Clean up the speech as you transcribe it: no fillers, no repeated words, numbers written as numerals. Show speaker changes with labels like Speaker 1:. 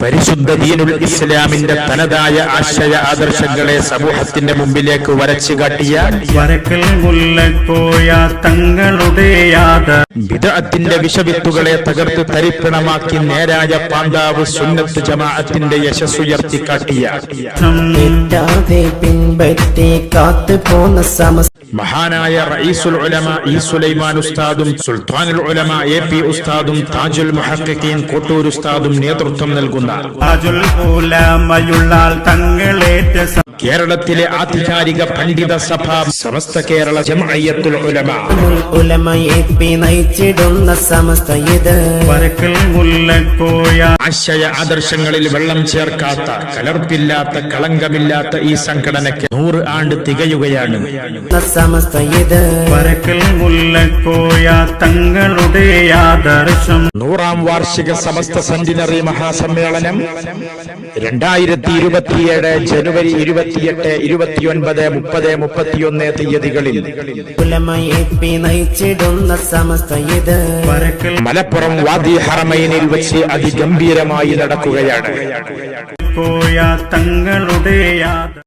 Speaker 1: പരിശുദ്ധ ദീനുൽ ഇസ്ലാമിന്റെ തനതായ ആശയ ആദർശങ്ങളെ സമൂഹത്തിന്റെ മുമ്പിലേക്ക് വരച്ചു കാട്ടിയ
Speaker 2: വരക്കൽ മുല്ലക്കോയ തങ്ങളുടെ
Speaker 1: ബിദ്അത്തിന്റെ വിഷവിത്തുകളെ തകർത്ത് തരിപ്പണമാക്കി നേരായ പാന്താവ് സുന്നത്ത് ജമാഅത്തിന്റെ യശസ്സുയർത്തി കാട്ടിയ മഹാനായ റഈസുൽ ഉലമ ഇ സുലൈമാൻ ഉസ്താദും സുൽത്താനുൽ ഉലമ എ പി ഉസ്താദും താജുൽ മുഹഖഖീൻ കോട്ടൂർ ഉസ്താദും നേതൃത്വം നൽകുന്ന
Speaker 2: താജുൽ ഉലമയുള്ളാൽ തങ്ങളേറ്റ
Speaker 1: കേരളത്തിലെ ആധികാരിക പണ്ഡിത സഭ സമസ്ത കേരള ജംഇയ്യത്തുൽ ഉലമ
Speaker 3: നയിച്ചിടുന്ന സമസ്ത ഇത്
Speaker 2: വരക്കൽ മുല്ലക്കോയ
Speaker 1: ആശയ ആദർശങ്ങളിൽ വെള്ളം ചേർക്കാത്ത കലർപ്പില്ലാത്ത കളങ്കമില്ലാത്ത ഈ സംഘടനയ്ക്ക് 100 ആണ്ട് തികയുകയാണ്.
Speaker 3: സമസ്ത ഇത്
Speaker 2: വരക്കൽ മുല്ലക്കോയ തങ്ങളുടെ ആദർശം
Speaker 1: 100ാം വാർഷിക സമസ്ത സെന്റിനറി മഹാസമ്മേളനം 2027 ജനുവരി 28, 29, 30, 31 തീയതികളിൽ
Speaker 3: നയിച്ചിടുന്ന സമസ്ത ഇത്
Speaker 1: മലപ്പുറം വാദി ഹറമൈനിൽ വെച്ച് അതിഗംഭീരമായി നടക്കുകയാണ്.
Speaker 2: തങ്ങളുടെ